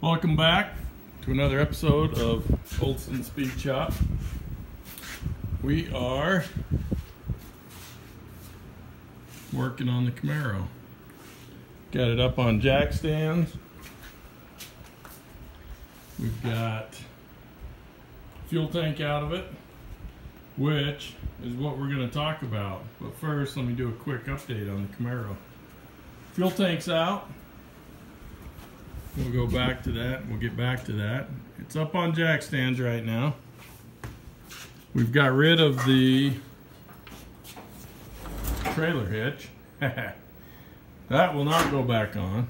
Welcome back to another episode of Olson Speed Shop. We are working on the Camaro. Got it up on jack stands. We've got fuel tank out of it, which is what we're going to talk about. But first, let me do a quick update on the Camaro. Fuel tank's out. We'll go back to that. We'll get back to that. It's up on jack stands right now. We've got rid of the trailer hitch. That will not go back on.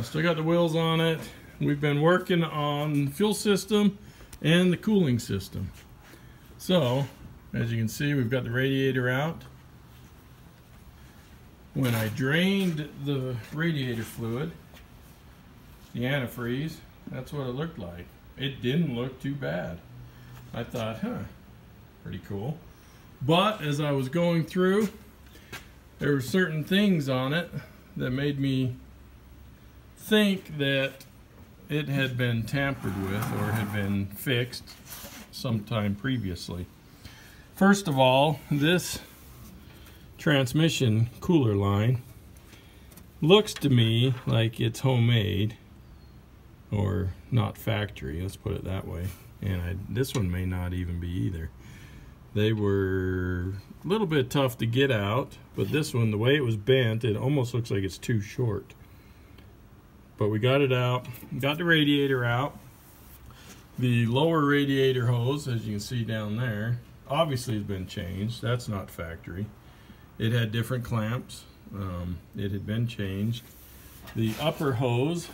Still got the wheels on it. We've been working on the fuel system and the cooling system. So, as you can see, we've got the radiator out. When I drained the radiator fluid, the antifreeze, that's what it looked like. It didn't look too bad. I thought, pretty cool. But as I was going through, there were certain things on it that made me think that it had been tampered with or had been fixed sometime previously. First of all, this transmission cooler line looks to me like it's homemade or not factory, let's put it that way. And this one may not even be either. They were a little bit tough to get out, but this one, the way it was bent, it almost looks like it's too short. But we got it out, got the radiator out. The lower radiator hose, as you can see down there, obviously has been changed. That's not factory. It had different clamps. It had been changed. The upper hose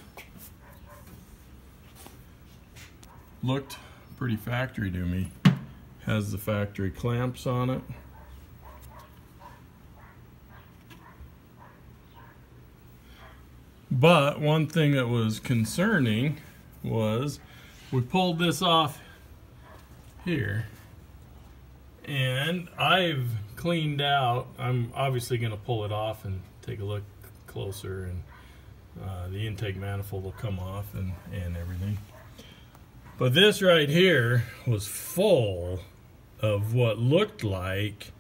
looked pretty factory to me. Has the factory clamps on it. But one thing that was concerning was we pulled this off here, and I've cleaned out. I'm obviously going to pull it off and take a look closer, and the intake manifold will come off and everything. But this right here was full of what looked like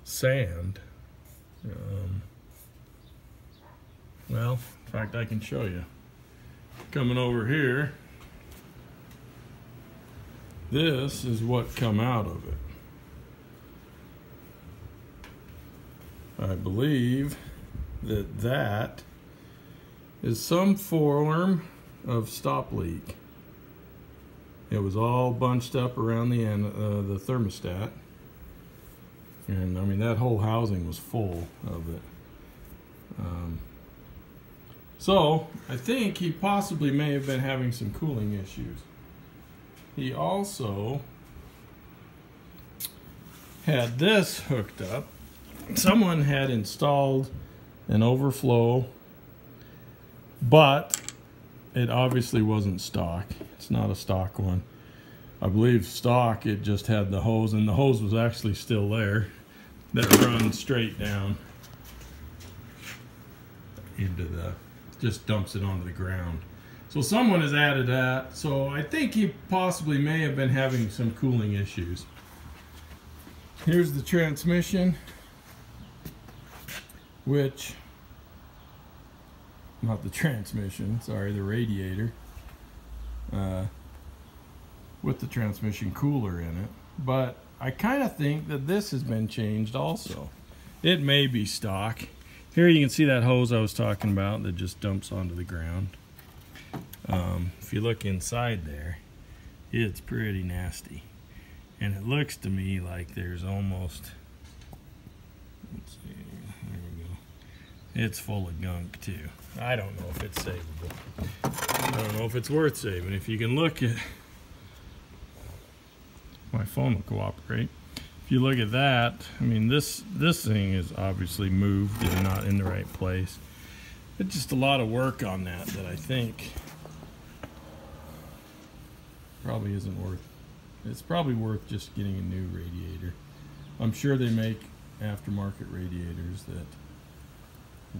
sand. Well, in fact, I can show you. Coming over here, this is what come out of it. I believe that that is some form of stop leak. It was all bunched up around the end of the thermostat, and I mean that whole housing was full of it. So I think he possibly may have been having some cooling issues. He also had this hooked up. Someone had installed an overflow, but it obviously wasn't stock. It's not a stock one. I believe stock, it just had the hose, and the hose was actually still there that runs straight down into the, just dumps it onto the ground. So someone has added that. So I think he possibly may have been having some cooling issues. Here's the transmission, which, not the transmission, sorry, the radiator, with the transmission cooler in it. But I kind of think that this has been changed also. It may be stock. Here you can see that hose I was talking about that just dumps onto the ground. If you look inside there, it's pretty nasty. And it looks to me like there's almost, let's see, there we go. It's full of gunk too. I don't know if it's savable. I don't know if it's worth saving. If you can look at, my phone will cooperate. If you look at that, I mean this thing is obviously moved and not in the right place. It's just a lot of work on that I think probably isn't worth. It's probably worth just getting a new radiator. I'm sure they make aftermarket radiators that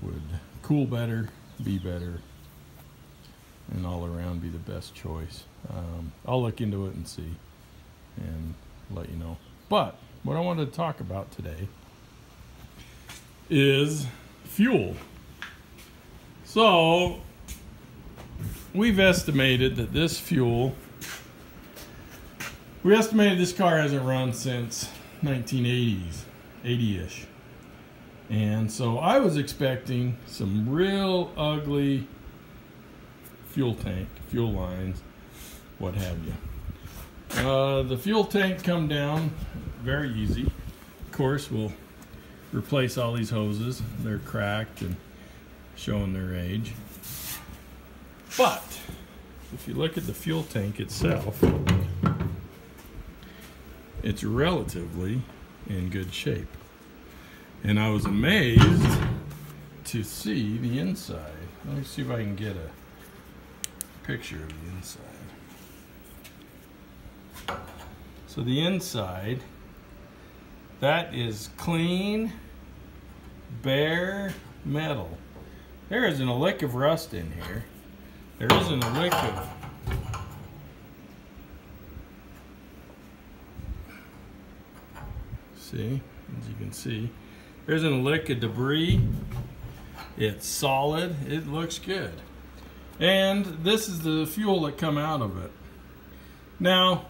would cool better, be better, and all around be the best choice. I'll look into it and see and let you know. But what I wanted to talk about today is fuel. So we've estimated that this fuel, we estimated this car hasn't run since 1980s, 80-ish. And so I was expecting some real ugly fuel tank, fuel lines, what have you. The fuel tank come down very easy. Of course, we'll replace all these hoses. They're cracked and showing their age. But if you look at the fuel tank itself, it's relatively in good shape. And I was amazed to see the inside. Let me see if I can get a picture of the inside. So the inside, that is clean, bare metal. There isn't a lick of rust in here. There isn't a lick of see, as you can see, there isn't a lick of debris. It's solid. It looks good. And this is the fuel that come out of it. Now,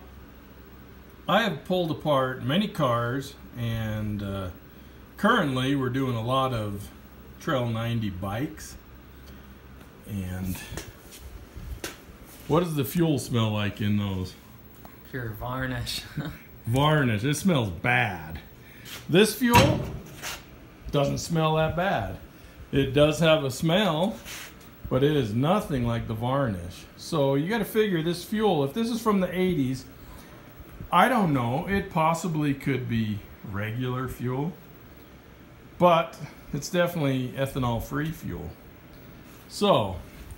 I have pulled apart many cars, and currently we're doing a lot of Trail 90 bikes. And what does the fuel smell like in those? Pure varnish. Varnish. It smells bad. This fuel doesn't smell that bad. It does have a smell, but it is nothing like the varnish. So you got to figure this fuel, if this is from the 80s, I don't know, it possibly could be regular fuel, but it's definitely ethanol-free fuel. So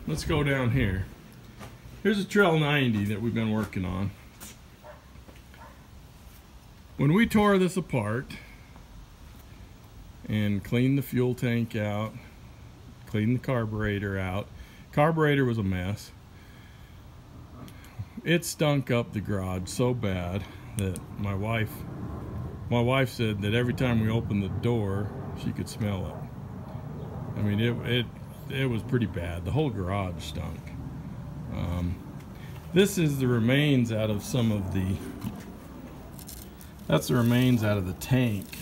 let's go down here. Here's a Trail 90 that we've been working on. When we tore this apart and cleaned the fuel tank out, cleaned the carburetor out, carburetor was a mess. It stunk up the garage so bad that my wife said that every time we opened the door, she could smell it. I mean, it was pretty bad. The whole garage stunk. This is the remains out of some of the, that's the remains out of the tank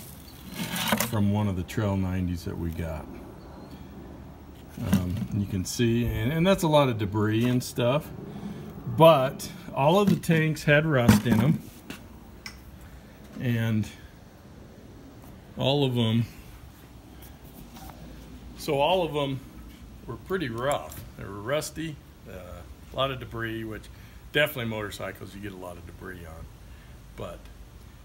from one of the Trail 90s that we got. You can see, and that's a lot of debris and stuff, but all of the tanks had rust in them, and all of them, so all of them were pretty rough. They were rusty, a lot of debris, which definitely motorcycles you get a lot of debris on. But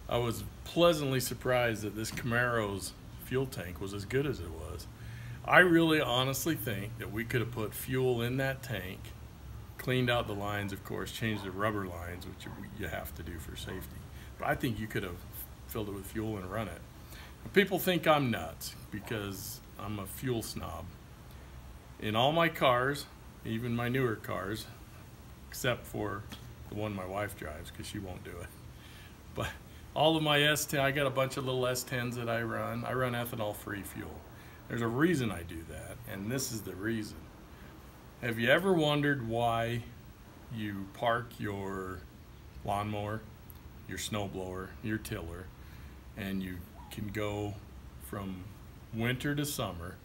I was pleasantly surprised that this Camaro's fuel tank was as good as it was. I really honestly think that we could have put fuel in that tank, cleaned out the lines, of course, changed the rubber lines, which you have to do for safety. But I think you could have filled it with fuel and run it. People think I'm nuts because I'm a fuel snob. In all my cars, even my newer cars, except for the one my wife drives because she won't do it, but all of my S10, I got a bunch of little S10s that I run ethanol-free fuel. There's a reason I do that, and this is the reason. Have you ever wondered why you park your lawnmower, your snowblower, your tiller, and you can go from winter to summer,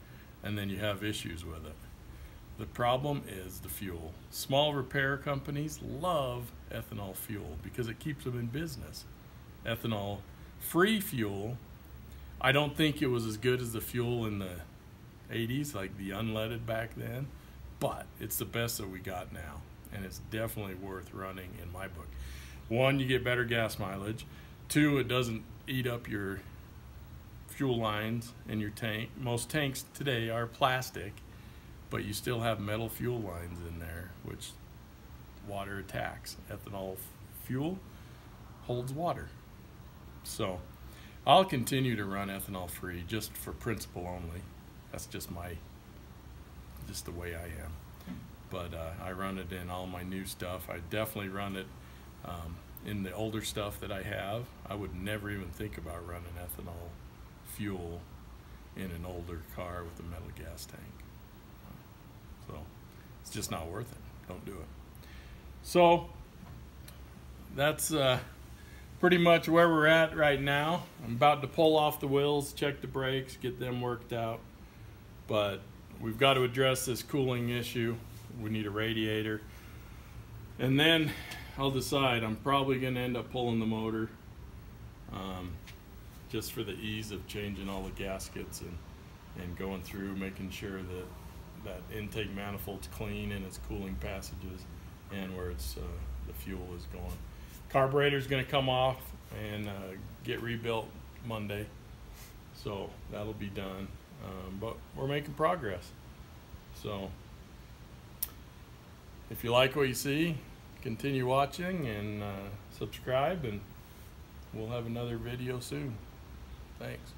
and then you have issues with it? The problem is the fuel. Small repair companies love ethanol fuel because it keeps them in business. Ethanol-free fuel, I don't think it was as good as the fuel in the 80s, like the unleaded back then, but it's the best that we got now, and it's definitely worth running in my book. One, you get better gas mileage. Two, it doesn't eat up your fuel lines in your tank. Most tanks today are plastic, but you still have metal fuel lines in there, which water attacks. Ethanol fuel holds water. So I'll continue to run ethanol free just for principle only. That's just the way I am. But I run it in all my new stuff. I definitely run it in the older stuff that I have. I would never even think about running ethanol fuel in an older car with a metal gas tank. So it's just not worth it. Don't do it. So that's pretty much where we're at right now. I'm about to pull off the wheels, check the brakes, get them worked out. But we've got to address this cooling issue. We need a radiator. And then I'll decide. I'm probably going to end up pulling the motor just for the ease of changing all the gaskets and going through, making sure that intake manifold's clean and its cooling passages and where it's the fuel is going. Carburetor's going to come off and get rebuilt Monday, so that'll be done. But we're making progress. So if you like what you see, continue watching and subscribe, and we'll have another video soon. Thanks.